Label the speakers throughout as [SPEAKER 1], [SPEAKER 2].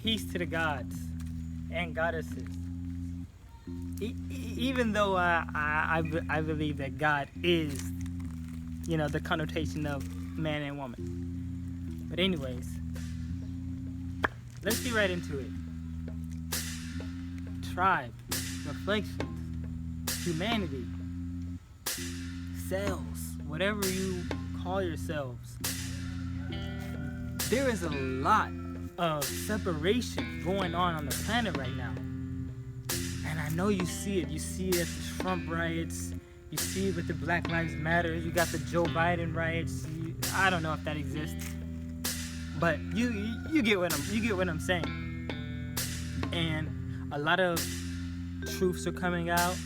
[SPEAKER 1] peace to the gods and goddesses. Even though I believe that God is, the connotation of man and woman. But anyways, let's get right into it. Tribe, reflections, humanity, selves, whatever you call yourselves. There is a lot of separation going on the planet right now. And I know you see it. You see it at the Trump riots. You see it with the Black Lives Matter. You got the Joe Biden riots. I don't know if that exists, but you get what I'm saying. And a lot of truths are coming out,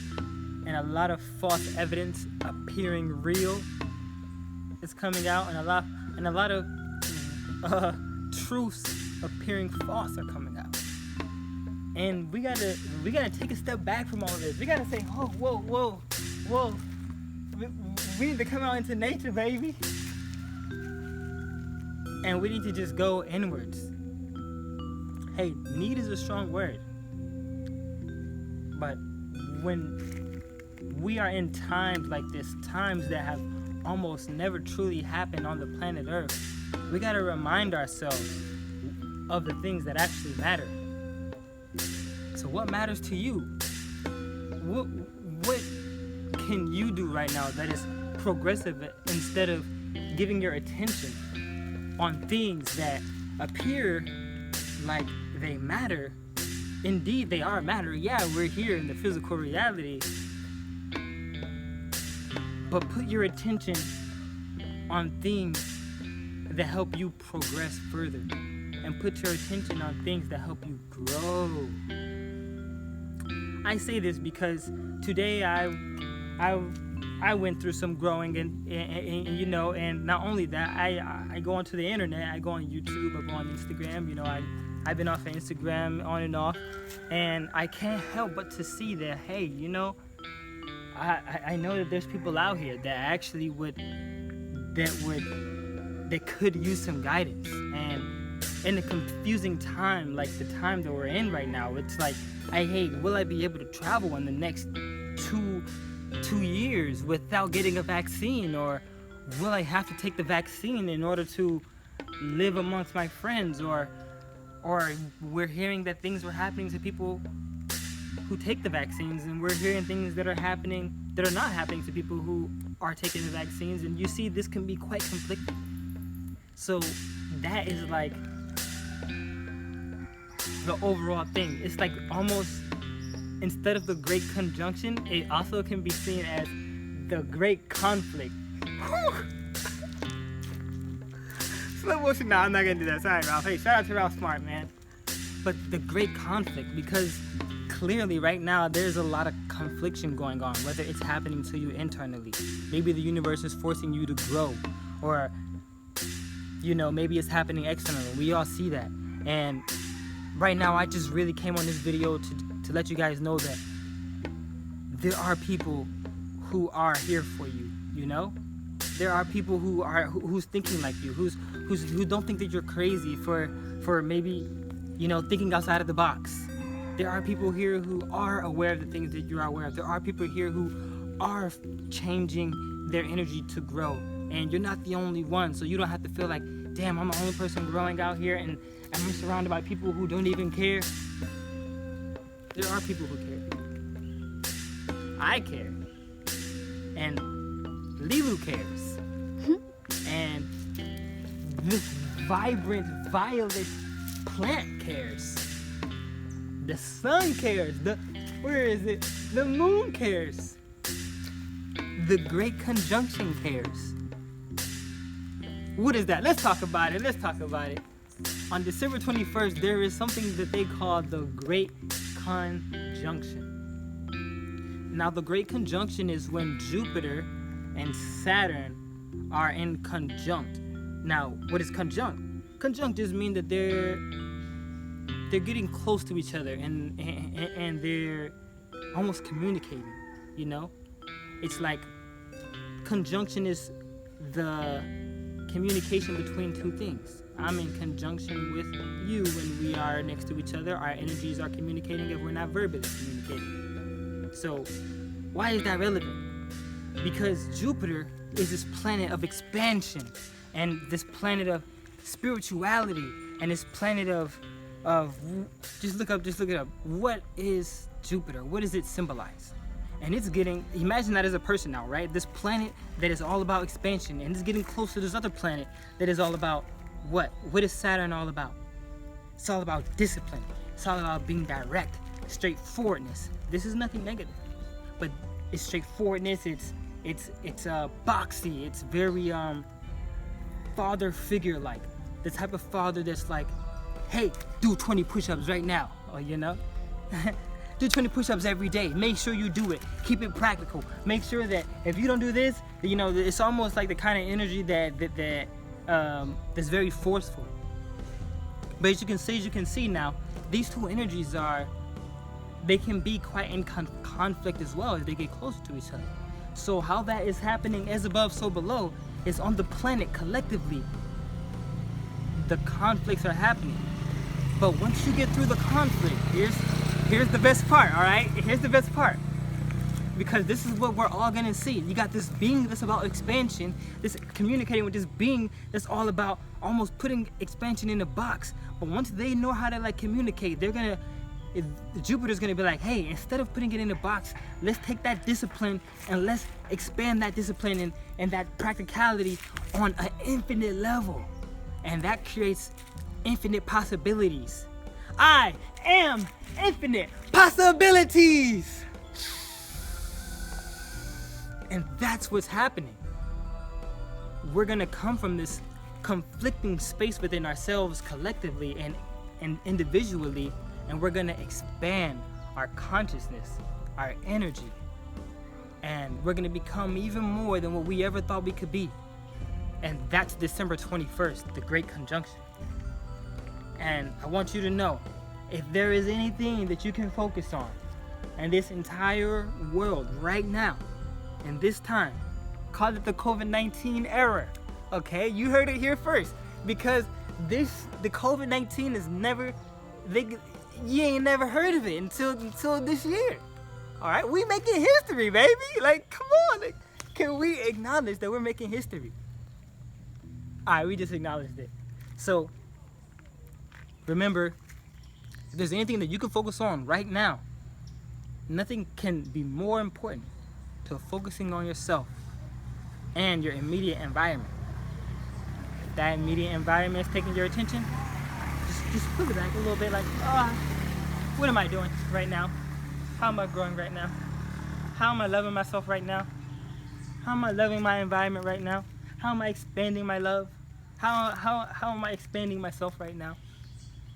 [SPEAKER 1] and a lot of false evidence appearing real is coming out, and a lot of truths appearing false are coming out. And we gotta take a step back from all of this. We gotta say, oh, whoa. We need to come out into nature, baby. And we need to just go inwards. Hey, need is a strong word. But when we are in times like this, times that have almost never truly happened on the planet Earth, we gotta remind ourselves of the things that actually matter. So what matters to you? What can you do right now that is progressive instead of giving your attention on things that appear like they matter? Indeed, they are matter. Yeah, we're here in the physical reality. But put your attention on things that help you progress further. And put your attention on things that help you grow. I say this because today I went through some growing and not only that, I go onto the internet, I go on YouTube, I go on Instagram, I've been off of Instagram on and off, and I can't help but to see that, hey, I know that there's people out here that actually that could use some guidance. And in a confusing time like the time that we're in right now, it's like, hey, will I be able to travel in the next two years without getting a vaccine? Or will I have to take the vaccine in order to live amongst my friends? Or we're hearing that things were happening to people who take the vaccines, and we're hearing things that are not happening to people who are taking the vaccines. And you see, this can be quite conflicting. So that is like the overall thing. It's like almost, instead of the great conjunction, it also can be seen as the great conflict. Slow motion. No, I'm not gonna do that. Sorry, Ralph. Hey, shout out to Ralph Smart, man. But the great conflict, because clearly right now there's a lot of confliction going on, whether it's happening to you internally. Maybe the universe is forcing you to grow, or maybe it's happening externally. We all see that. And right now I just really came on this video to let you guys know that there are people who are here for you, There are people who's thinking like you, who don't think that you're crazy for maybe, thinking outside of the box. There are people here who are aware of the things that you are aware of. There are people here who are changing their energy to grow. And you're not the only one, so you don't have to feel like, damn, I'm the only person growing out here and I'm surrounded by people who don't even care. There are people who care. I care. And Lilu cares. And this vibrant violet plant cares. The sun cares. The moon cares. The great conjunction cares. What is that? Let's talk about it. On December 21st, there is something that they call the Great Conjunction. Now, the Great Conjunction is when Jupiter and Saturn are in conjunct. Now, what is conjunct? Conjunct just means that they're getting close to each other and they're almost communicating, It's like conjunction is the communication between two things. I'm in conjunction with you when we are next to each other. Our energies are communicating if we're not verbally communicating. So why is that relevant? Because Jupiter is this planet of expansion and this planet of spirituality and this planet of just look it up. What is Jupiter? What does it symbolize? And it's getting, imagine that as a person now, right? This planet that is all about expansion, and it's getting close to this other planet that is all about what? What is Saturn all about? It's all about discipline. It's all about being direct, straightforwardness. This is nothing negative, but it's straightforwardness. It's boxy. It's very father figure like. The type of father that's like, hey, do 20 push-ups right now, or do 20 push-ups every day. Make sure you do it. Keep it practical. Make sure that if you don't do this, it's almost like the kind of energy that's very forceful. But as you can see now, these two energies they can be quite in conflict as well as they get closer to each other. So how that is happening as above, so below is on the planet collectively. The conflicts are happening. But once you get through the conflict, here's the best part, all right? Here's the best part. Because this is what we're all gonna see. You got this being that's about expansion, this communicating with this being that's all about almost putting expansion in a box. But once they know how to communicate, Jupiter's gonna be like, hey, instead of putting it in a box, let's take that discipline and let's expand that discipline and that practicality on an infinite level. And that creates infinite possibilities. I am infinite possibilities. And that's what's happening. We're gonna come from this conflicting space within ourselves collectively and individually, and we're gonna expand our consciousness, our energy, and we're gonna become even more than what we ever thought we could be. And that's December 21st, the Great Conjunction. And I want you to know, if there is anything that you can focus on in this entire world right now, in this time, call it the COVID-19 era, okay? You heard it here first, because the COVID-19 is you ain't never heard of it until this year, all right? We making history, baby. Come on, can we acknowledge that we're making history? All right, we just acknowledged it. So remember, if there's anything that you can focus on right now, nothing can be more important to focusing on yourself and your immediate environment. If that immediate environment is taking your attention, just pull it back a little bit, what am I doing right now? How am I growing right now? How am I loving myself right now? How am I loving my environment right now? How am I expanding my love? How am I expanding myself right now?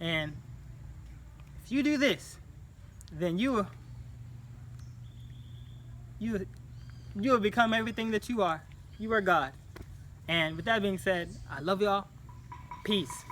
[SPEAKER 1] And if you do this, then you will become everything that you are. You are God. And with that being said, I love y'all. Peace.